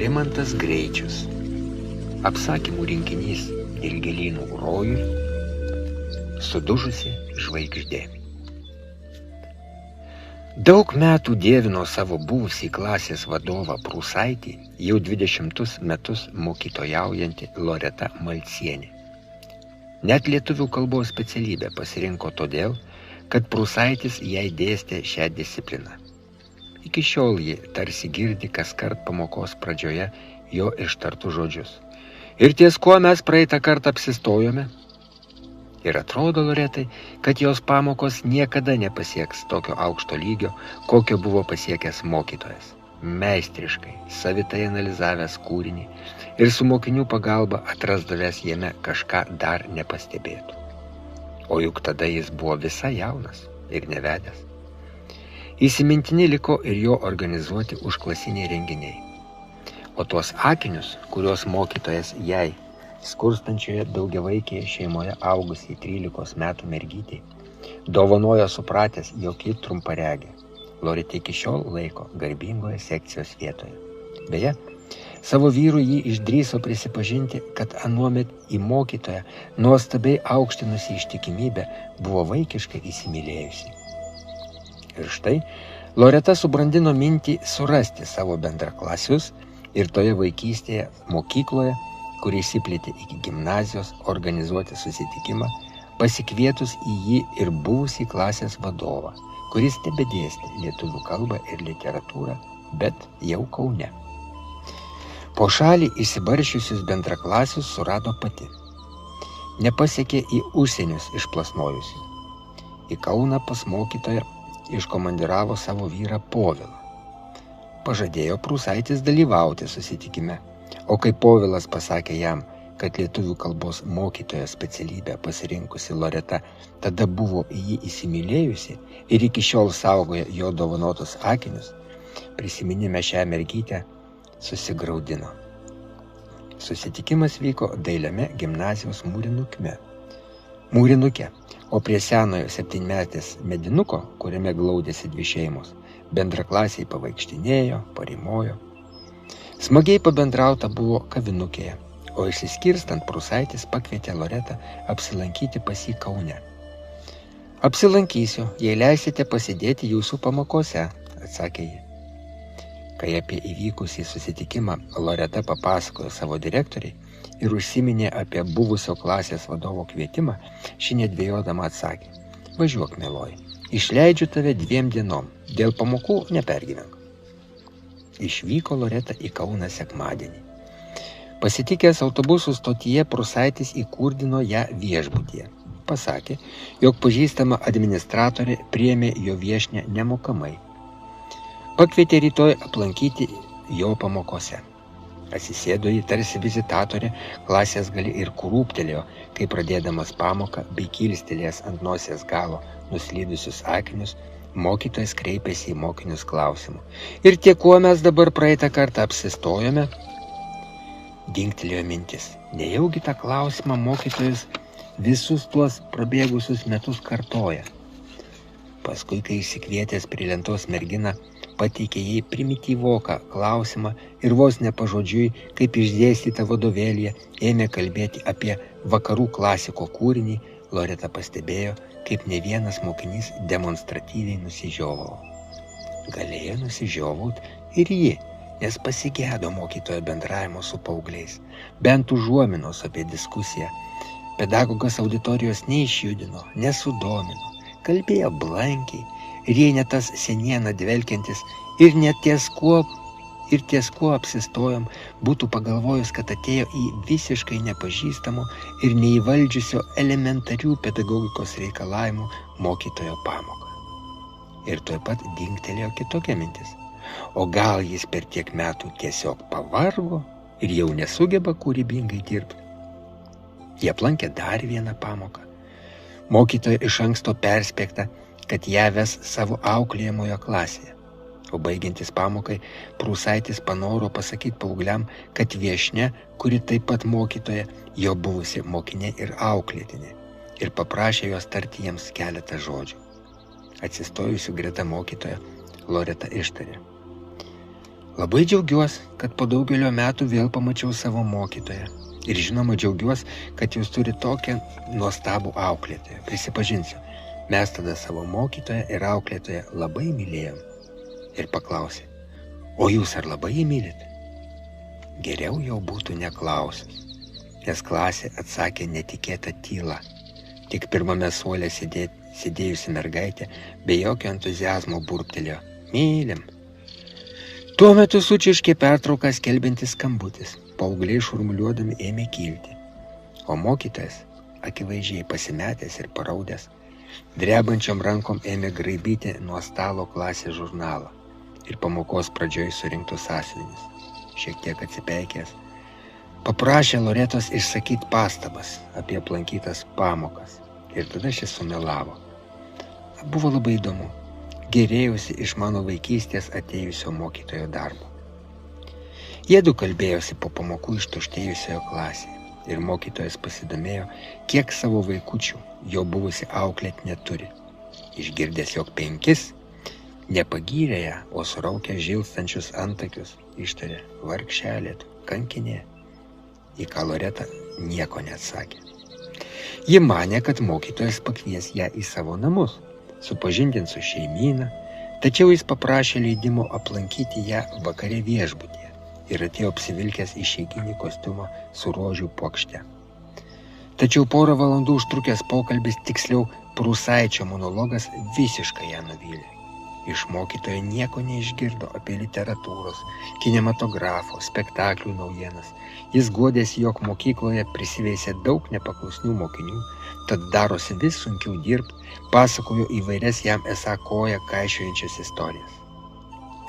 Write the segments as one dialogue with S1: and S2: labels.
S1: Rimantas Greičius. Apsakymų rinkinys Dilgėlynų rojui. Sudužusi žvaigždė. Daug metų dievino savo buvusį klasės vadovą Prūsaitį, jau 20 metus mokytojaujantį Loreta Malcienė. Net lietuvių kalbos specialybę pasirinko todėl, kad Prūsaitis jai dėstė šią discipliną. Iki šiol ji tarsi girdi kaskart pamokos pradžioje jo ištartų žodžius. Ir ties kuo mes praeitą kartą apsistojome? Ir atrodo Loretai, kad jos pamokos niekada nepasieks tokio aukšto lygio, kokio buvo pasiekęs mokytojas. Meistriškai, savitai analizavęs kūrinį ir su mokinių pagalba atrasdavęs jame kažką dar nepastebėtų. O juk tada jis buvo visai jaunas ir nevedęs. Įsimintini liko ir jo organizuoti užklasiniai renginiai. O tuos akinius, kuriuos mokytojas jai, skurstančioje daugiavaikėje šeimoje augusiai 13 metų mergytei, dovanojo supratęs, jog ji trumparegė. Loreta iki šiol laiko garbingoje sekcijos vietoje. Beje, savo vyrui jį išdrįso prisipažinti, kad anuomet į mokytoją nuostabiai aukštinusi ištikimybę buvo vaikiškai įsimylėjusi. Ir štai Loreta subrandino mintį surasti savo bendraklasius ir toje vaikystėje mokykloje, kuri įsiplėtė iki gimnazijos, organizuoti susitikimą, pasikvietus į jį ir buvusį klasės vadovą, kuris tebedėstė lietuvių kalbą ir literatūrą, bet jau Kaune. Po šalį išsibaršiusius bendraklasius surado pati. Nepasiekė į užsienius išplasnojusių. Į Kauną pas mokytoją iškomandiravo savo vyrą Povilą. Pažadėjo Prūsaitis dalyvauti susitikime, o kai Povilas pasakė jam, kad lietuvių kalbos mokytojo specialybę pasirinkusi Loreta tada buvo į jį įsimylėjusi ir iki šiol saugoja jo dovanotus akinius, prisiminime šią mergytę susigraudino. Susitikimas vyko dailiame gimnazijos mūrinuke, o prie senojo 7-metės medinuko, kuriame glaudėsi 2 šeimos, bendraklasiai pavaikštinėjo, parimojo. Smagiai pabendrauta buvo kavinukėje, o išsiskirstant Prūsaitis pakvietė Loretą apsilankyti pas jį Kaune. Apsilankysiu, jei leisite pasidėti jūsų pamokose, atsakė ji. Kai apie įvykusį susitikimą Loreta papasakojo savo direktoriai ir užsiminė apie buvusio klasės vadovo kvietimą, ši nedvejodama atsakė: važiuok, mieloji, išleidžiu tave 2 dienom, dėl pamokų nepergyvenk. Išvyko Loreta į Kauną sekmadienį. Pasitikęs autobusų stotyje, Prūsaitis įkurdino ją viešbutyje. Pasakė, jog pažįstama administratorė priėmė jo viešnią nemokamai. Pakvietė rytoj aplankyti jo pamokose. Atsisėdo jį tarsi vizitatorė, klasės gali ir krūptelėjo, kai pradėdamas pamoką bei kilstelėjęs ant nosies galo nuslydusius akinius, mokytojas kreipėsi į mokinius klausimu. Ir tie, kuo mes dabar praeitą kartą apsistojome? Dingtelėjo mintis. Nejaugi tą klausimą mokytojas visus tuos prabėgusius metus kartoja. Paskui, kai išsikvietęs prie lentos merginą, pateikė jai primityvoką klausimą ir vos nepažodžiui, kaip išdėstyta vadovėlyje, ėmė kalbėti apie vakarų klasiko kūrinį, Loreta pastebėjo, kaip ne vienas mokinys demonstratyviai nusižiovavo. Galėjo nusižiovauti ir ji, nes pasigėdo mokytojo bendravimo su paaugliais, bent užuominos apie diskusiją. Pedagogas auditorijos neišjudino, nesudomino, kalbėjo blankiai, ir jei ne tas seniena dvelkiantis ir ties kuo apsistojom, būtų pagalvojus, kad atėjo į visiškai nepažįstamo ir neįvaldžiusio elementarių pedagogikos reikalavimų mokytojo pamoką. Ir tuoj pat dingtelėjo kitokia mintis. O gal jis per tiek metų tiesiog pavargo ir jau nesugeba kūrybingai dirbti? Jie aplankė dar vieną pamoką. Mokytoja iš anksto perspėkta, kad ją ves savo auklėjamojo klasėje. O baigiantis pamokai, Prūsaitis panoro pasakyti paaugliam, kad viešnia, kuri taip pat mokytoja, jo buvusi mokinė ir auklėtinė, ir paprašė jos tarti jiems keletą žodžių. Atsistojusi greta mokytojo, Loreta ištarė: Labai džiaugiuosi, kad po daugelio metų vėl pamačiau savo mokytoją. Ir žinoma, džiaugiuosi, kad jūs turi tokią nuostabų auklėtoją. Prisipažinsiu, mes tada savo mokytoją ir auklėtoją labai mylėjom. Ir paklausė, o jūs ar labai jį mylit? Geriau jau būtų neklausęs, nes klasė atsakė netikėtą tylą. Tik pirmame suole sėdėjusi mergaitė be jokio entuziazmo burbtelėjo. Mylim. Tuo metu sučiškė pertrauką skelbiantis skambutis. Paaugliai šurmuliuodami ėmė kilti. O mokytojas, akivaizdžiai pasimetęs ir paraudęs, drebančiom rankom ėmė graibyti nuo stalo klasės žurnalą ir pamokos pradžioj surinktus sąsiuvinius. Šiek tiek atsipeikęs, paprašė Loretos išsakyti pastabas apie aplankytas pamokas ir tada šis sumelavo. Buvo labai įdomu. Gėrėjausi iš mano vaikystės atėjusio mokytojo darbo. Jiedu kalbėjosi po pamokų ištuštėjusioje klasėje ir mokytojas pasidomėjo, kiek savo vaikučių jo buvusi auklėtinė turi. Išgirdęs jog 5, nepagyrė ją, o suraukė žilstančius antakius, ištarė vargšelė, kankinė, į ką Loreta nieko neatsakė. Ji manė, kad mokytojas pakvies ją į savo namus, supažindins su šeimyna, tačiau jis paprašė leidimo aplankyti ją vakare viešbutyje ir atėjo apsivilkęs išeiginį kostiumą su rožių puokšte. Tačiau porą valandų užtrukęs pokalbis, tiksliau Prūsaičio monologas, visiškai ją nuvylė. Iš mokytojo nieko neišgirdo apie literatūros, kinematografo, spektaklių naujienas. Jis guodėsi, jog mokykloje prisiveisė daug nepaklusnių mokinių, tad darosi vis sunkiau dirbti, pasakojo įvairias jam esą koją kaišiojančias istorijas.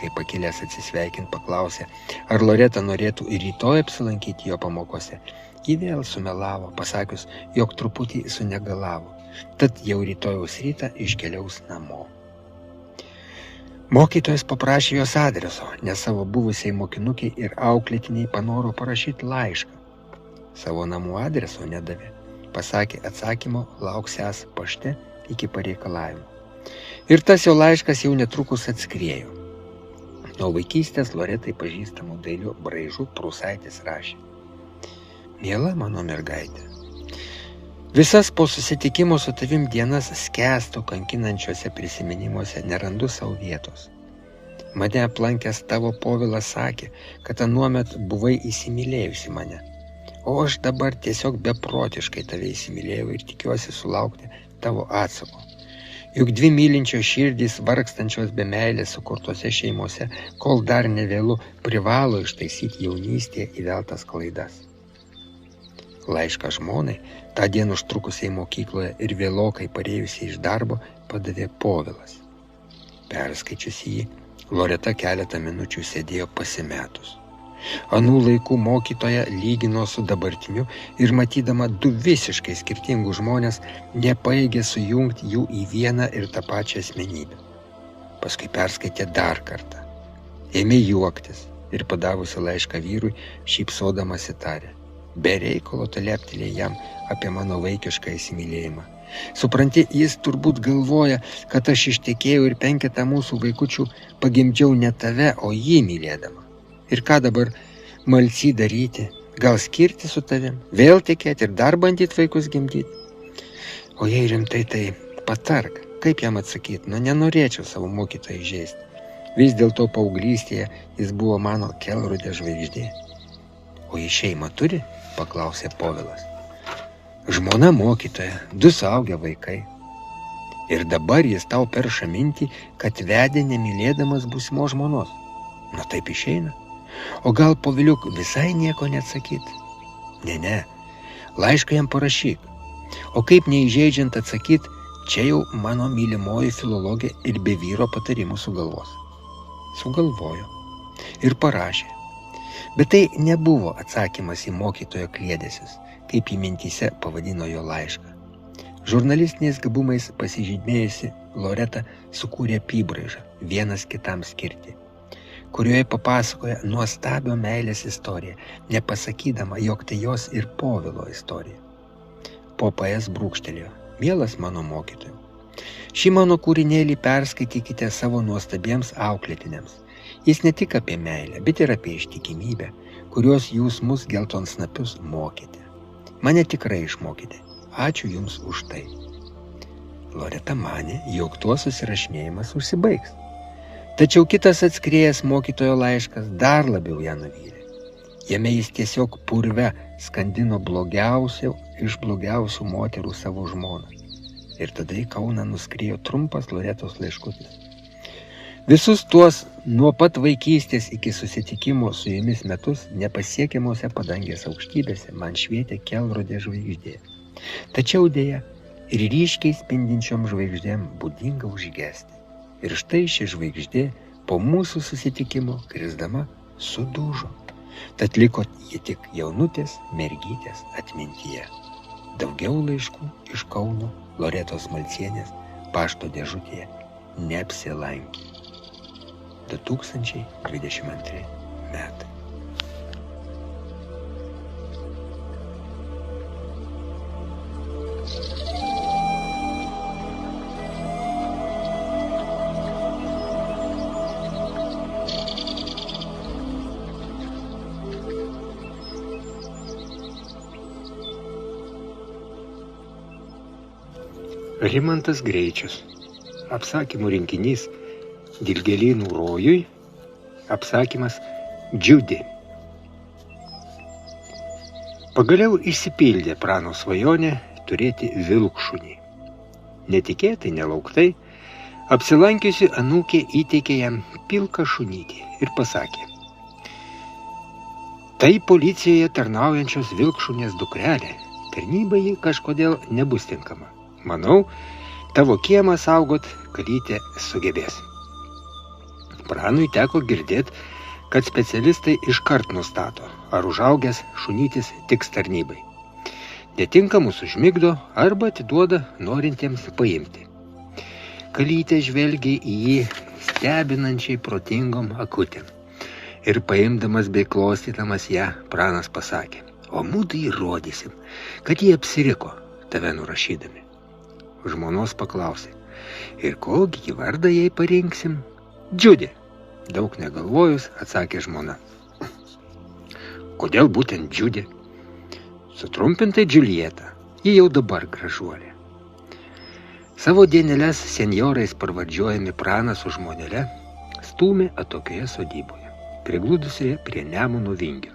S1: Kai pakilęs atsisveikint paklausė, ar Loreta norėtų ir rytoj apsilankyti jo pamokose, ji vėl sumelavo, pasakius, jog truputį sunegalavo, tad jau rytojaus rytą iškeliaus namo. Mokytojas paprašė jos adreso, nes savo buvusiai mokinukiai ir auklėtiniai panoro parašyti laišką. Savo namų adreso nedavė. Pasakė, atsakymo lauksiąs pašte iki pareikalavimo. Ir tas jo laiškas jau netrukus atskriejo. Nuo vaikystės Loretai pažįstamų dailių braižų Prūsaitis rašė. Miela mano mergaitė, visas po susitikimo su tavim dienas skęstu kankinančiuose prisiminimuose nerandu savo vietos. Mane aplankęs tavo Povilas sakė, kad anuomet buvai įsimylėjusi mane, o aš dabar tiesiog beprotiškai tave įsimylėjau ir tikiuosi sulaukti tavo atsako. Juk 2 mylinčios širdys vargstančios be meilės sukurtose šeimose, kol dar nevėlu, privalo ištaisyti jaunystėje įveltas klaidas. Laišką žmonai, tą dieną užtrukusiai mokykloje ir vėlokai parėjusiai iš darbo, padavė Povilas. Perskaičiusi jį, Loreta keletą minučių sėdėjo pasimetus. Anų laikų mokytoja lygino su dabartiniu ir matydama 2 visiškai skirtingus žmonės, nepajėgė sujungti jų į vieną ir tą pačią asmenybę. Paskui perskaitė dar kartą. Ėmė juoktis ir padavusi laišką vyrui, šypsodamasi tarė. Be reikalo leptelė jam apie mano vaikišką įsimylėjimą. Supranti, jis turbūt galvoja, kad aš ištekėjau ir 5 mūsų vaikučių pagimdžiau ne tave, o jį mylėdama. Ir ką dabar malcy daryti? Gal skirti su tavim? Vėl tikėti ir dar bandyti vaikus gimdyti? O jei rimtai, tai patark, kaip jam atsakyti? Nenorėčiau savo mokytoją įžeisti. Vis dėlto paauglystėje jis buvo mano kelrodė žvaigždė. O jį šeimą turi? Paklausė Povilas. Žmona mokytoja, 2 suaugę vaikai. Ir dabar jis tau perša mintį, kad vedė nemylėdamas būsimo žmonos. Na taip išeina. O gal Poviliuk visai nieko neatsakyt? Ne, laišką jam parašyk. O kaip neįžeidžiant atsakyt, čia jau mano mylimoji filologė ir be vyro patarimų sugalvos. Sugalvojo ir parašė. Bet tai nebuvo atsakymas į mokytojo kliedesius, kaip į mintyse pavadino jo laišką. Žurnalistiniais gabumais pasižymėjusi Loreta sukūrė apybraižą vienas kitam skirti, kurioje papasakoja nuostabio meilės istoriją, nepasakydama, jog tai jos ir Povilo istorija. Popajas brūkštelėjo, mielas mano mokytojau. Šį mano kūrinėlį perskaitykite savo nuostabiems auklėtiniams, Jis ne tik apie meilę, bet ir apie ištikimybę, kurios jūs mus geltonsnapius mokėte. Mane tikrai išmokėte. Ačiū jums už tai. Loreta manė, jog tuo susirašinėjimas užsibaigs. Tačiau kitas atskrėjęs mokytojo laiškas dar labiau ją nuvylė. Jame jis tiesiog purve skandino iš blogiausių moterų savo žmoną. Ir tada į Kauną nuskriejo trumpas Loretos laiškutis. Visus tuos nuo pat vaikystės iki susitikimo su jumis metus nepasiekiamose padangės aukštybėse man švietė kelrodė žvaigždė. Tačiau dėja ir ryškiai spindinčiom žvaigždėm būdinga užgesti. Ir štai ši žvaigždė po mūsų susitikimo krisdama sudužo. Tad liko ji tik jaunutės mergytės atmintyje. Daugiau laiškų iš Kauno Loretos Malcienės pašto dėžutėje neapsilankė. 2022 metai. Rimantas Greičius. Apsakymų rinkinys Dilgėlynų rojui. Apsakymas Džiudė. Pagaliau išsipildė Prano svajonė turėti vilkšunį. Netikėtai, nelauktai, apsilankiusi anūkė įteikė jam pilką šunytį ir pasakė: tai policijoje tarnaujančios vilkšunės dukrelė, tarnybai ji kažkodėl nebus tinkama. Manau, tavo kiemą saugot kalytė sugebės. Pranui teko girdėti, kad specialistai iškart nustato, ar užaugęs šunytis tiks tarnybai. Netinkamus užmigdo arba atiduoda norintiems paimti. Kalytė žvelgė į jį stebinančiai protingom akutėm. Ir paimdamas bei klostydamas ją, Pranas pasakė: o mudu įrodysim, kad jie apsiriko, tave nurašydami. Žmonos paklausė: ir kokį vardą jai parinksim? Džiudė. Daug negalvojus, atsakė žmona. Kodėl būtent Džiudė? Sutrumpintai Džiulieta. Ji jau dabar gražuolė. Savo dieneles senjorais parvardžiuojami Pranas su žmonele stūmė atokioje sodyboje, prigludusioje prie Nemuno vingio.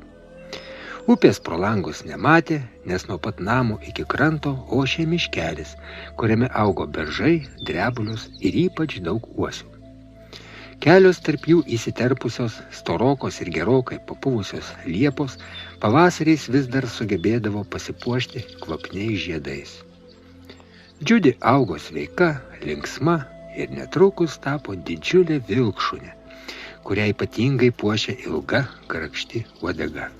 S1: Upės pro langus nematė, nes nuo pat namų iki kranto ošė miškelis, kuriame augo beržai, drebulius ir ypač daug uosių. Kelios tarp jų įsiterpusios, storokos ir gerokai papuvusios liepos pavasariais vis dar sugebėdavo pasipuošti kvapniais žiedais. Džiudė augo sveika, linksma ir netrukus tapo didžiulė vilkšunė, kurią ypatingai puošė ilga, grakšti uodega.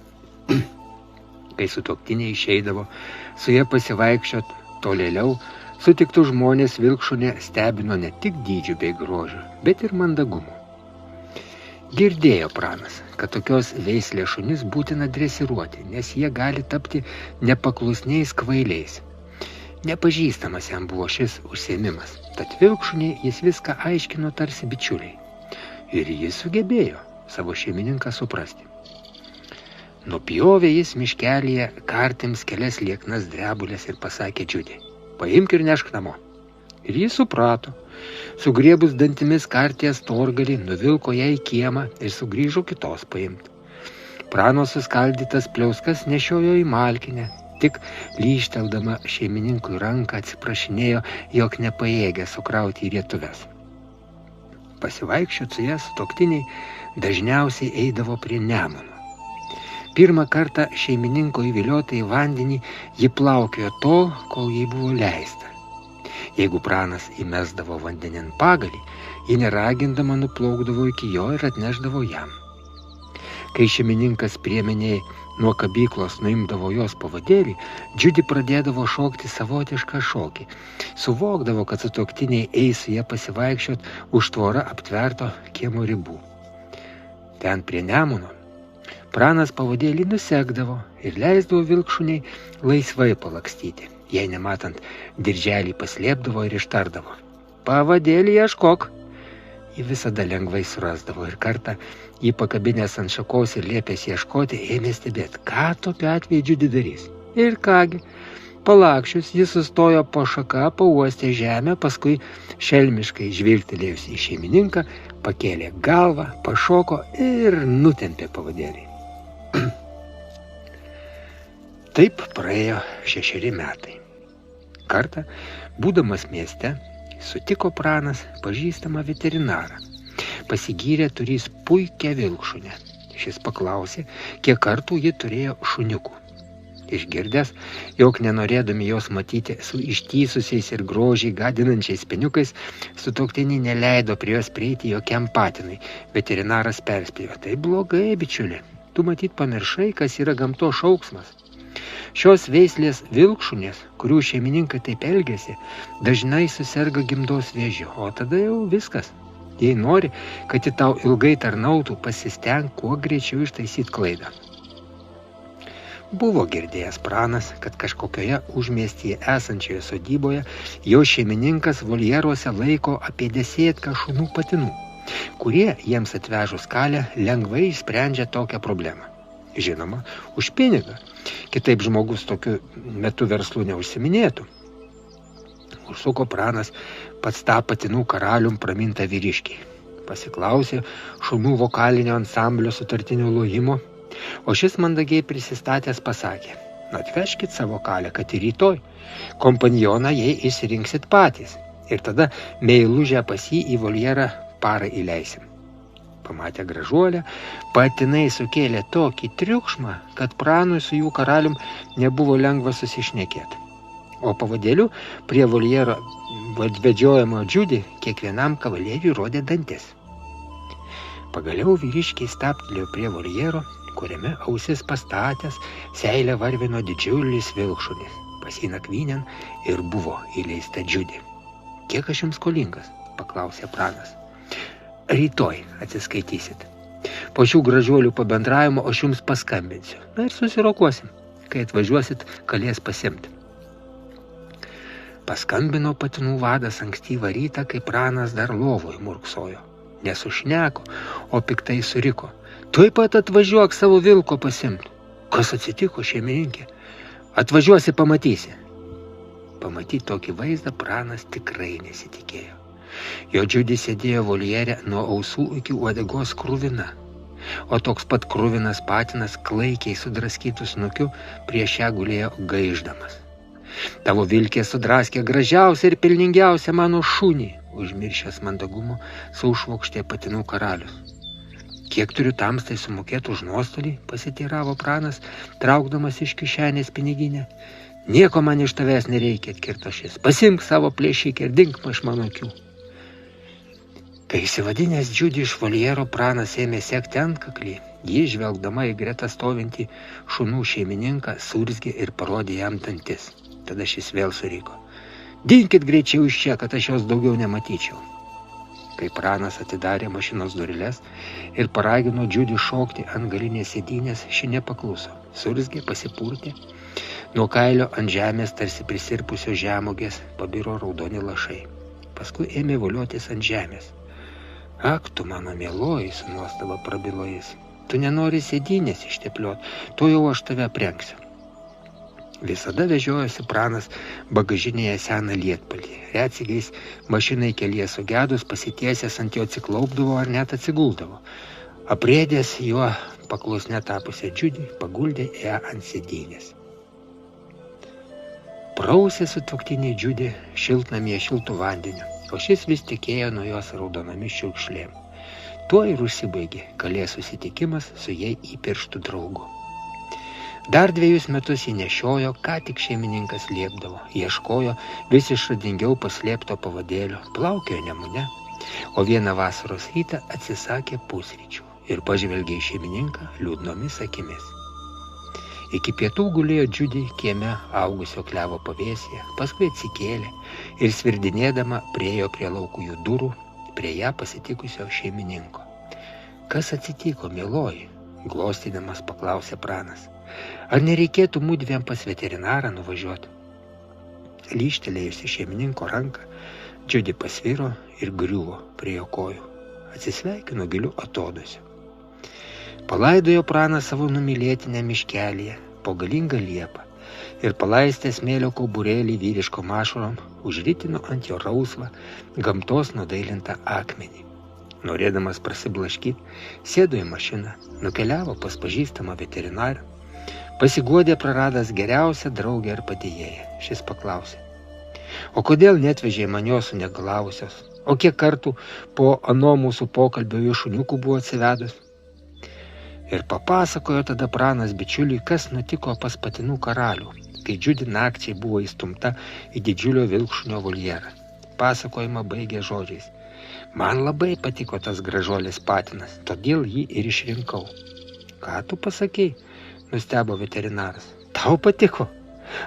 S1: Kai sutuoktiniai išeidavo su ja pasivaikščiot tolėliau, sutiktų žmonės vilkšunė stebino ne tik dydžiu bei grožiu, bet ir mandagumu. Girdėjo Pranas, kad tokios veislės šunis būtina dresiruoti, nes jie gali tapti nepaklusniais kvailiais. Nepažįstamas jam buvo šis užsiėmimas, tad vilkšunė jis viską aiškino tarsi bičiuliai. Ir jis sugebėjo savo šeimininką suprasti. Nupjovė jis miškelyje kartims kelias lieknas drebulės ir pasakė Džiudė: paimk ir nešk namo. Ir jis suprato. Sugriebus dantimis karties torgalį, nuvilko ją į kiemą ir sugrįžo kitos paimti. Prano suskaldytas pliauskas nešiojo į malkinę, tik lyžteldama šeimininkui ranką atsiprašinėjo, jog nepajėgė sukrauti į rietuves. Pasivaikščiot su ją sutuoktiniai dažniausiai eidavo prie Nemuno. Pirmą kartą šeimininko įviliota į vandenį, ji plaukiojo tol, kol jai buvo leista. Jeigu Pranas įmesdavo vandenin pagalį, ji neragindama nuplaukdavo iki jo ir atnešdavo jam. Kai šeimininkas priemenėj nuo kabyklos nuimdavo jos pavadėlį, Džiudė pradėdavo šokti savotišką šokį. Suvokdavo, kad sutuoktiniai eis su ją pasivaikščiot už tvorą aptverto kiemo ribų. Ten prie Nemuno Pranas pavadėlį nusekdavo ir leisdavo vilkšuniai laisvai palakstyti. Jei nematant, dirželį paslėpdavo ir ištardavo: pavadėlį ieškok. jį visada lengvai surasdavo ir kartą jį pakabinęs ant šakos ir liepęs ieškoti, ėmė stebėti, ką tokiu atveju Džiudi darys. Ir kągi, palakšius, jis sustojo po šaką, pauostė žemę, paskui šelmiškai žvilgtelėjus į šeimininką, pakėlė galvą, pašoko ir nutempė pavadėlį. Taip praėjo 6 metai. Kartą, būdamas mieste, sutiko pranas pažįstamą veterinarą. Pasigyrė turys puikią vilkšunę. Šis paklausė, kiek kartų ji turėjo šuniukų. Išgirdęs, jog nenorėdami jos matyti su ištįsusiais ir grožiai gadinančiais peniukais, sutuoktinį neleido prie jos prieiti jokiam patinui. Veterinaras perspėjo, tai blogai, bičiuli, tu matyt pamiršai, kas yra gamtos šauksmas. Šios veislės vilkšunės, kurių šeimininkai taip elgiasi, dažnai suserga gimdos vėžiu, o tada jau viskas. Jei nori, kad ji tau ilgai tarnautų, pasistenk kuo greičiau ištaisyti klaidą. Buvo girdėjęs pranas, kad kažkokioje užmiestyje esančioje sodyboje jo šeimininkas voljeruose laiko apie 10 šunų patinų, kurie jiems atvežus kalę lengvai išsprendžia tokią problemą. Žinoma, už pinigą. Kitaip žmogus tokiu metu verslu neužsiminėtų. Užsuko pranas pats tą patinų karalium pramintą vyriškį. Pasiklausė šunų vokalinio ansamblio sutartinio lojimo, o šis mandagiai prisistatęs pasakė, atveškit savo kalę, kad ir rytoj. Kompanioną jei išsirinksit patys ir tada meilužę pas jį į voljerą parą įleisim. Pamatę gražuolę, patinai sukėlė tokį triukšmą, kad pranui su jų karalium nebuvo lengva susišnekėti. O pavadėliu prie voljero vedžiojamo Džiudi kiekvienam kavalieriui rodė dantis. Pagaliau vyriškiai stabtelėjo prie voljero, kuriame ausis pastatęs seilę varvino didžiulis vilkšunis. Pas jį nakvynėn ir buvo įleista Džiudi. Kiek aš jums skolingas? Paklausė pranas. Rytoj atsiskaitysit. Po šių gražuolių pabendravimo aš jums paskambinsiu. Na ir susirokuosim. Kai atvažiuosit, galės pasimti. Paskambino patinų vadas ankstyvą rytą, kai pranas dar lovoj murksojo. Nesušneko, o piktai suriko. Tuoj pat atvažiuok savo vilko pasimti. Kas atsitiko, šeimininkė? Atvažiuosi, pamatysi. Pamatyti tokį vaizdą pranas tikrai nesitikėjo. Jo Džiudi sėdėjo voljere nuo ausų iki uodegos kruvina, o toks pat kruvinas patinas klaikiai sudraskytų snukiu prieš ją gulėjo gaiždamas. Tavo vilkė sudraskė gražiausia ir pilningiausia mano šunį, užmiršęs mandagumo, sušvokštė patinų karalius. Kiek turiu tamstai sumokėti už nuostolį, pasiteiravo pranas, traukdamas iš kišenės piniginę. Nieko man iš tavęs nereikia, atkirto šis. Pasimk savo plėšikį ir dink iš mano akių. Kai įsivadinęs Džiudi iš voljero, pranas ėmė sekti antkaklį, ji, žvelgdama į gretą stovintį šunų šeimininką, surzgė ir parodė jam dantis. Tada šis vėl suriko. Dinkit greičiau iš čia, kad aš jos daugiau nematyčiau. Kai pranas atidarė mašinos dureles ir paragino Džiudi šokti ant galinės sėdynės, ši nepakluso. Surzgė, pasipurtė. Nuo kailio ant žemės tarsi prisirpusio žemogės pabiro raudoni lašai. Paskui ėmė voliotis ant žemės. Ak, tu mano mieloji, su nuostaba prabilo jis. Tu nenori sėdynės ištepliot, to jau aš tave aprengsiu. Visada vežiojosi pranas bagažinėje seną lietpalį. Retsykiais mašinai kelyje sugedus pasitiesęs ant jo atsiklaupdavo ar net atsiguldavo. Aprėdęs juo paklusne tapusią Džiudi, paguldė ją ant sėdynės. Prausė sutuoktiniai Džiudi šiltnamyje šiltų vandeniu, o šis vis tikėjo nuo jos raudonomis šiurkšlėm. Tuo ir užsibaigė kalės susitikimas su jai įpirštų draugu. Dar 2 metus jį nešiojo, ką tik šeimininkas liepdavo, ieškojo vis išradingiau paslėpto pavadėlio, plaukiojo Nemune, o vieną vasaros rytą atsisakė pusryčių ir pažvelgė į šeimininką liūdnomis akimis. Iki pietų gulėjo Džiudi kieme augusio klevo pavėsyje, paskui atsikėlė ir svirdinėdama priėjo prie laukujų durų, prie ją pasitikusio šeimininko. Kas atsitiko, mieloji? Glostydamas paklausė pranas. Ar nereikėtų mudviem pas veterinarą nuvažiuoti? Lyštelėjusi šeimininko ranką, Džiudi pasviro ir griuvo prie jo kojų. atsisveikino giliu atodūsiu. Palaidojo pranas savo numylėtinę miškelėje po galingą liepą ir palaistė smėlio kauburėlį vyriškom ašarom užritino ant jo rausvą gamtos nudailintą akmenį. Norėdamas prasiblaškyti, sėdo į mašiną, nukeliavo pas pažįstamą veterinarą, pasiguodė praradęs geriausią draugę ir padėjėją. Šis paklausė: o kodėl netvežė man jos sunegalavusios? O kiek kartų po ano mūsų pokalbio jų šuniukų buvo atsivedus? Ir papasakojo tada pranas bičiuliui, kas nutiko pas patinų karalių, kai Džiudi nakčiai buvo įstumta į didžiulio vilkšunio voljerą. Pasakojimą baigė žodžiais: man labai patiko tas gražuolis patinas, todėl jį ir išrinkau. Ką tu pasakei? Nustebo veterinaras. Tau patiko?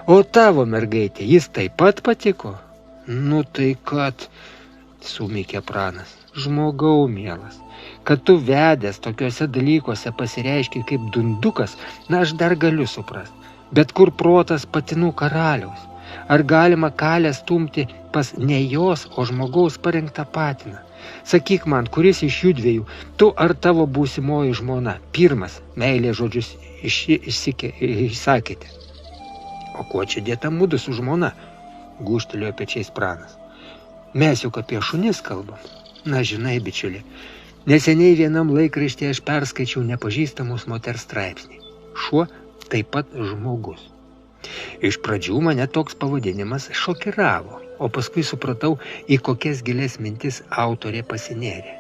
S1: O tavo mergaitė, jis taip pat patiko? Nu tai kad, sumykė pranas, žmogau mielas, kad tu vedęs tokiuose dalykuose pasireiški kaip dundukas, na aš dar galiu suprast. Bet kur protas patinų karaliaus? Ar galima kalę stumti pas ne jos, o žmogaus parinktą patiną? Sakyk man, kuris iš jų dviejų, tu ar tavo būsimoji žmona, pirmas meilės žodžius išsakėte? O kuo čia dėta mudu su žmona? Gūžtelėjo pečiais pranas. Mes juk apie šunis kalbam. Na žinai, bičiuli, neseniai vienam laikraštyje aš perskaičiau nepažįstamos moters straipsnį. Šuo taip pat žmogus. Iš pradžių mane toks pavadinimas šokiravo, o paskui supratau, į kokias gilias mintis autorė pasinėrė.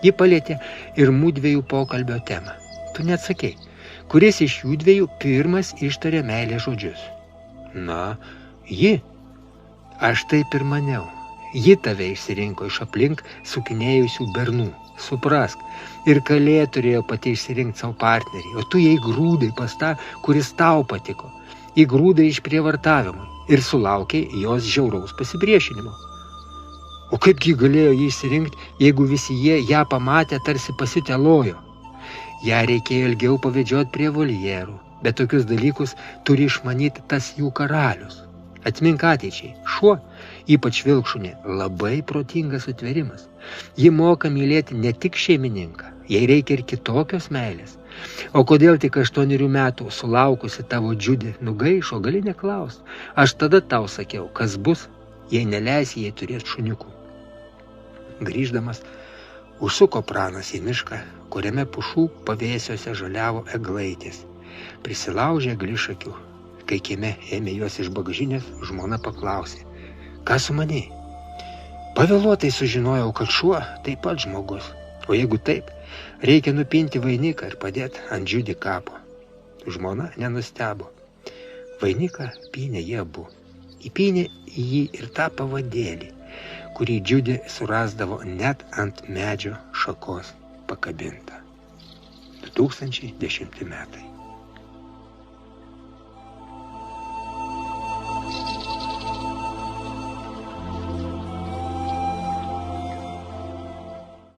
S1: Ji palietė ir mudviejų pokalbio temą. Tu neatsakei, kuris iš jų dviejų pirmas ištarė meilės žodžius? Na, ji. Aš taip ir maniau. Ji tave išsirinko iš aplink sukinėjusių bernų. Suprask, ir kalė turėjo pati išsirinkti savo partnerį, o tu jai grūdai pas tą, kuris tau patiko. Įgrūdai iš prievartavimo ir sulaukiai jos žiauraus pasipriešinimo. O kaipgi galėjo jį išsirinkti, jeigu visi jie ją pamatė, tarsi pasitelojo? Ją reikėjo ilgiau pavedžioti prie voljerų, bet tokius dalykus turi išmanyti tas jų karalius. Atmink ateičiai, šuo, ypač vilkšunė, labai protingas sutvėrimas. Ji moka mylėti ne tik šeimininką, jai reikia ir kitokios meilės. O kodėl tik 8 metų sulaukusi tavo Džiudi nugaišo, gali neklaust. Aš tada tau sakiau, kas bus, jei neleisi jai turėti šuniukų. Grįždamas, užsuko pranas į mišką, kuriame pušų pavėsiuose žaliavo eglaitės. Prisilaužė glišakių. Kai kieme ėmė juos iš bagažinės, žmona paklausė: ką sumanei? Pavėluotai sužinojau, kad šuo taip pat žmogus. O jeigu taip, reikia nupinti vainiką ir padėti ant Džiudi kapo. Žmona nenustebo. Vainiką pynė jie abu. Įpynė į jį ir tą pavadėlį, kurį Džiudi surasdavo net ant medžio šakos pakabintą. 2010 metai.